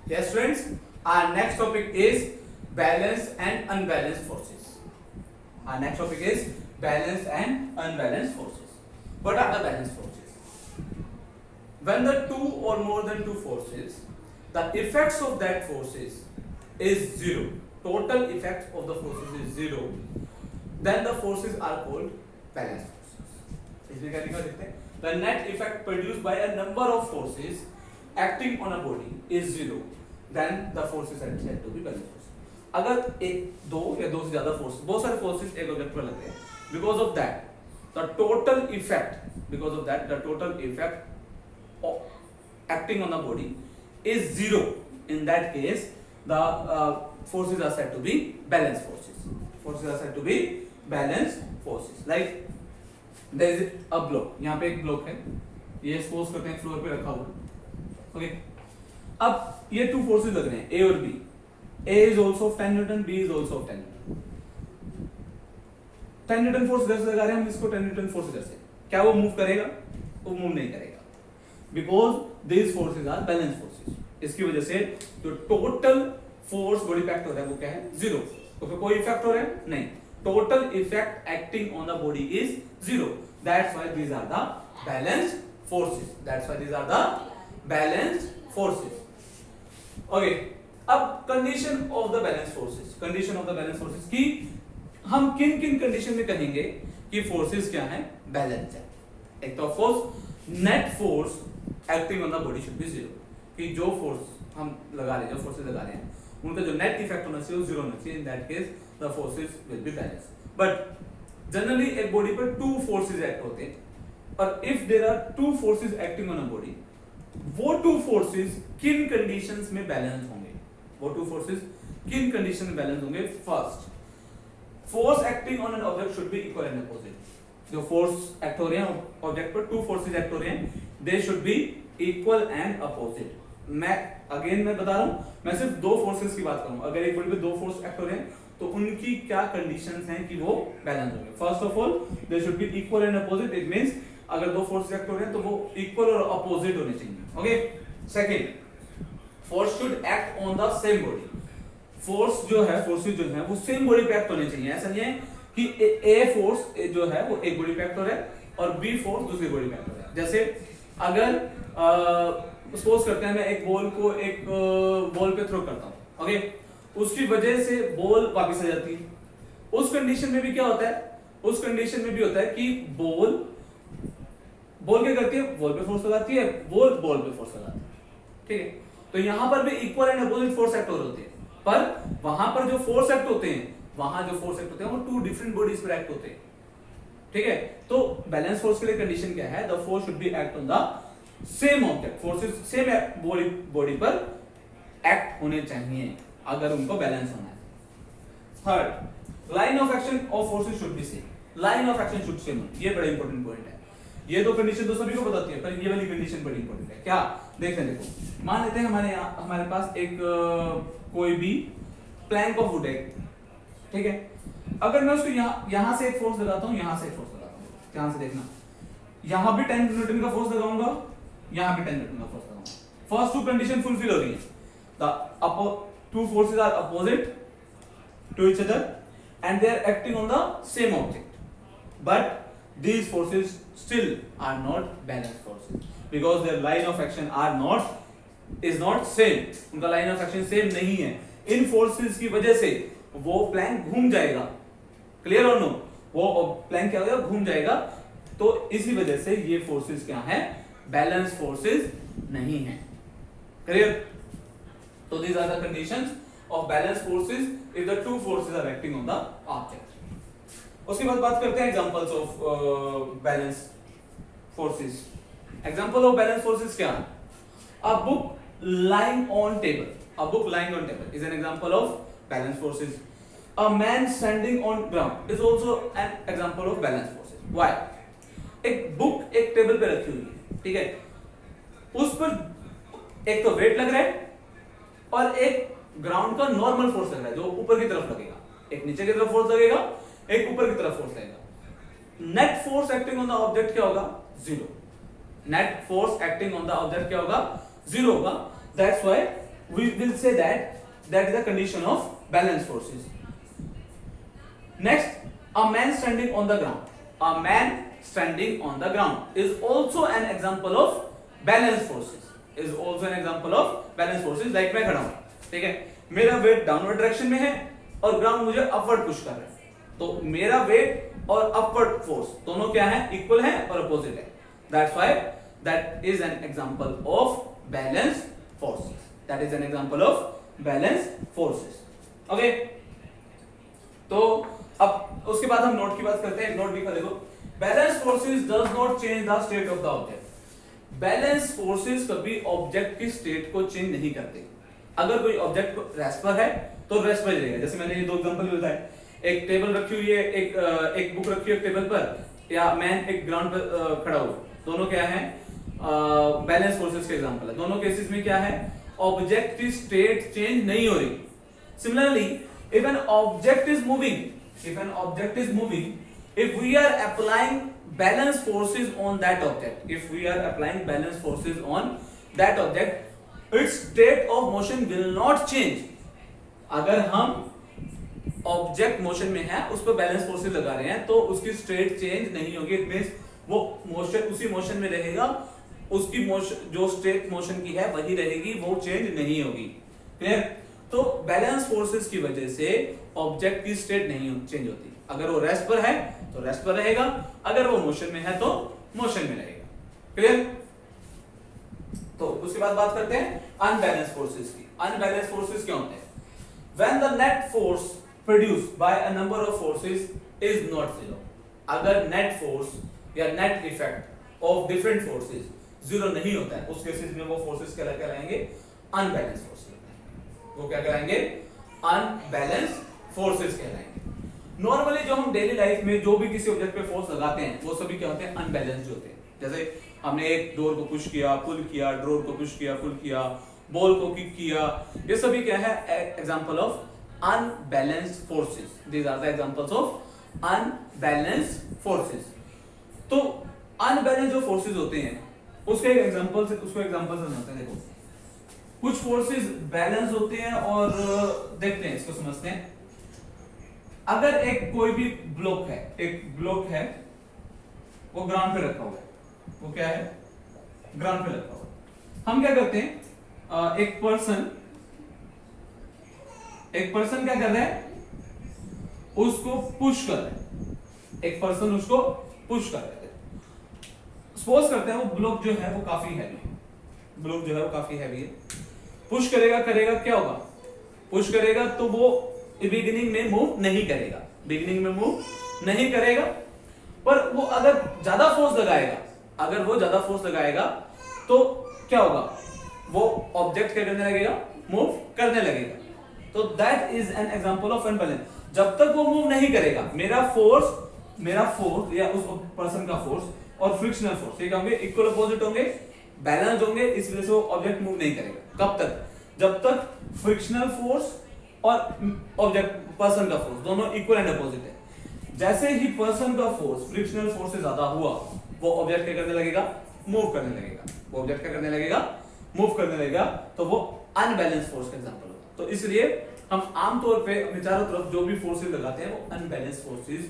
Yes, friends. Our next topic is balanced and unbalanced forces. Our next topic is balanced and unbalanced forces. What are the balanced forces? When the two or more than two forces, the effects of that forces is zero. Total effect of the forces is zero. Then the forces are called balanced forces. इसमें क्या लिखा देखते हैं? The net effect produced by a number of forces acting on a body is zero. Then the forces are said to be balanced forces. अगर एक दो या दो से ज्यादा फोर्स बहुत सारे फोर्सेस एक ऑब्जेक्ट पर लगते हैं, because of that the total effect of acting on the body is zero. In that case the forces are said to be balanced forces. Like there is a block, यहाँ पे एक block है, ये suppose करते हैं floor पे रखा हुआ, ओके। अब ये टू फोर्सेस लग रहे हैं, ए और B. A is also of 10 Newton, B is also of 10 Newton. 10 Newton force इधर से लगा रहे हैं हम इसको, 10 Newton फोर्स इधर से, क्या वो मूव करेगा? वो मूव नहीं करेगा, because these forces are balanced forces. इसकी वजह से जो टोटल फोर्स बॉडी पे एक्ट हो रहा है वो क्या है? जीरो। तो फिर कोई इफेक्ट हो रहा है? नहीं। Total effect acting on the body is zero. That's why these are the balanced forces. Okay, अब condition of the balance forces की हम किन किन कंडीशन में कहेंगे कि फोर्सेस क्या है? बैलेंस है. एक तो force, net force acting on the body should be zero, कि जो फोर्स हम लगा रहे हैं, जो फोर्सेस लगा रहे हैं, उनका जो नेट इफेक्ट होना चाहिए वो जीरो होना चाहिए. In that case the forces will be balance. But generally एक बॉडी पर टू फोर्सेस एक्ट होते हैं, और if there are two forces acting on a body, वो टू फोर्सेस किन कंडीशंस में बैलेंस होंगे? First, force acting on an object should be equal and opposite. जो फोर्स एक्ट हो रहे हैं ऑब्जेक्ट पर, टू फोर्सेस एक्ट हो रहे हैं, they should be equal and opposite. मैं बता रहा हूं, मैं सिर्फ दो फोर्सेस की बात करूंगा. अगर एक बॉडी पे दो फोर्स एक्ट हो रहे हैं तो उनकी क्या कंडीशंस हैं कि वो बैलेंस होंगे? First of all, they should be equal and opposite. It means अगर दो फोर्स एक्ट हो रहे हैं तो वो इक्वल और अपोजिट होने चाहिए. Okay. Second, force should act on the same body. Forces जो है वो सेम बॉडी पे एक्ट होने चाहिए. ऐसा नहीं है कि ए फोर्स जो है वो एक बॉडी पे एक्ट हो रहा है और बी फोर्स दूसरी बॉडी पे एक्ट हो रहा है. जैसे अगर सपोज करते हैं मैं एक बॉल को एक बॉल पे थ्रो करता हूं, ओके, उसकी वजह से बॉल वापस आ जाती है. उस कंडीशन में भी क्या होता है? उस कंडीशन में भी होता है कि बॉल क्या करती है? बॉल पे फोर्स लगाती है, बॉल पे फोर्स लगाती है. ठीक है, तो यहां पर भी equal and opposite force act हो रहे होते हैं, पर वहां पर जो फोर्स एक्ट होते हैं वो टू डिफरेंट बॉडीज पर एक्ट होते हैं. ठीक है, तो बैलेंस फोर्स के लिए कंडीशन क्या है? The force should be act on the same object. Forces same body पर एक्ट होने चाहिए अगर उनको बैलेंस होना है. Third, line of action of forces should be same. Line of action should same. ये बड़ा इंपॉर्टेंट पॉइंट है. ये दो कंडीशन तो सभी को बताती है, पर ये वाली कंडीशन बड़ी इंपॉर्टेंट है. क्या? देखो, मान लेते हैं हमारे पास एक कोई भी प्लैंक ऑफ वुड है, ठीक है. अगर मैं उसको यहां से एक फोर्स लगाता हूं, यहां से एक फोर्स लगाता हूं, ध्यान से देखना, यहां भी 10 न्यूटन का फोर्स लगाऊंगा, यहां भी 10 न्यूटन का फोर्स लगाऊंगा. फर्स्ट टू कंडीशन फुलफिल हो रही है. The two forces are opposite to each other and they are acting on the same object, but these forces still are not balanced forces because their line of action is not same. उनका line of action same नहीं है. इन forces की वजह से वो Planck घूम जाएगा. Clear और नो? वो प्लैंक क्या होगा? घूम जाएगा. तो इसी वजह से ये forces क्या है? बैलेंस forces नहीं है. क्लियर? तो these are the conditions of balanced forces if the two forces are acting on the object. उसके बाद बात करते हैं examples of balance forces. Example of balance forces क्या है? A book lying on table is an example of balance forces. A man standing on ground is also an example of balance forces. Why? एक book एक table पे रखी हुई है, ठीक है, उस पर एक तो वेट लग रहा है और एक ग्राउंड का नॉर्मल फोर्स लग रहा है जो ऊपर की तरफ लगेगा. एक नीचे की तरफ फोर्स लगेगा, एक ऊपर की तरफ फोर्स लगेगा. Net force acting on the object क्या होगा? Zero. Net force acting on the object क्या होगा? जीरो होगा. That's why we will say that is the condition of balanced forces. Next, a man standing on the ground. A man standing on the ground is also an example of balanced forces. Is also an example of balanced forces. Like मैं खड़ा हूं, ठीक है, मेरा weight downward direction में है और ground मुझे अपवर्ड पुश कर रहा है, तो मेरा वेट और अपवर्ड फोर्स दोनों क्या है, इक्वल है और अपोजिट है. That's why that is an example of balanced forces. That is an example of balanced forces. Okay, तो अब उसके बाद हम नोट की बात करते हैं. नोट लिखा देखो, balanced forces does not change the state of the object. Balance forces कभी ऑब्जेक्ट की स्टेट को चेंज नहीं करते. अगर कोई ऑब्जेक्ट रेस्ट पर है तो रेस्ट पर रहेगा. जैसे मैंने ये दो एग्जांपल बताए, एक टेबल रखी हुई है, एक बुक रखी है टेबल पर, या मैन एक ग्राउंड पर खड़ा हुआ, दोनों क्या है, बैलेंस फोर्सेस के एग्जांपल है. दोनों केसेस में क्या है, ऑब्जेक्ट की स्टेट चेंज नहीं हो रही. Similarly if an object is moving, if we are applying balance forces on that object, its state of motion will not change. अगर हम ऑब्जेक्ट मोशन में है, उस पर बैलेंस फोर्सेस लगा रहे हैं, तो उसकी स्टेट चेंज नहीं होगी. इट मींस वो मोशन उसी मोशन में रहेगा, उसकी मोशन जो स्टेट मोशन की है वही रहेगी, वो चेंज नहीं होगी. क्लियर? तो बैलेंस फोर्सेस की वजह से ऑब्जेक्ट की स्टेट नहीं चेंज होती. अगर वो रेस्ट पर है तो रेस्ट पर रहेगा, अगर वो मोशन में है तो मोशन में रहेगा. क्लियर? तो उसके बाद बात करते हैं अनबैलेंस फोर्सेस की. अनबैलेंस फोर्सेस क्या होते हैं? When the net force produced by a number of forces is not zero. अगर net force या net effect of different forces zero नहीं होता है, उस केसेस में वो फोर्सेस क्या कहलाएंगे? Unbalance forces. वो क्या कहलाएंगे? अनबैलेंस फोर्सेस कहलाएंगे. नॉर्मली जो हम डेली लाइफ में जो भी किसी ऑब्जेक्ट पे फोर्स लगाते हैं, वो सभी क्या होते हैं? अनबैलेंस्ड होते हैं. जैसे हमने एक डोर को पुश किया, पुल किया, ड्रॉर को पुश किया, पुल किया, बॉल को किक किया, ये सभी क्या है? Example of unbalanced forces. These are the examples of unbalanced forces. तो अनबैलेंस्ड जो फोर्सेस होते हैं, उसके एग्जांपल से समझते हैं. देखो, कुछ फोर्सेस बैलेंस होते हैं और देखते हैं, इसको समझते हैं. अगर एक कोई भी ब्लॉक है, वो ग्राउंड पे रखा हुआ है, वो क्या है? ग्राउंड पे रखा हुआ है. हम क्या करते हैं, एक पर्सन क्या कर रहा है? उसको पुश कर रहा है. एक पर्सन उसको पुश कर रहा है. सपोज करते हैं वो ब्लॉक जो है वो काफी हैवी है. पुश करेगा, क्या होगा? पुश करेगा तो वो बिगिनिंग में मूव नहीं करेगा, पर वो अगर ज्यादा फोर्स लगाएगा तो क्या होगा? वो ऑब्जेक्ट क्या करने लगेगा? मूव करने लगेगा. तो that is an example of unbalance. जब तक वो मूव नहीं करेगा, मेरा फोर्स या उस पर्सन का फोर्स और फ्रिक्शनल फोर्स ये क्या होंगे? इक्वल अपोजिट होंगे, बैलेंस्ड होंगे. इस वजह से वो ऑब्जेक्ट मूव नहीं करेगा. कब तक? जब तक फ्रिक्शनल फोर्स और ऑब्जेक्ट पर्सन का फोर्स दोनों इक्वल एंड अपोजिट है. जैसे ही पर्सन का फोर्स फ्रिक्शनल फोर्स से ज्यादा हुआ, वो ऑब्जेक्ट क्या करने लगेगा? मूव करने लगेगा. तो वो अनबैलेंस फोर्स का एग्जांपल होगा. तो इसलिए हम आमतौर पे अपने चारों तरफ जो भी फोर्सेस लगाते हैं वो अनबैलेंस फोर्सेस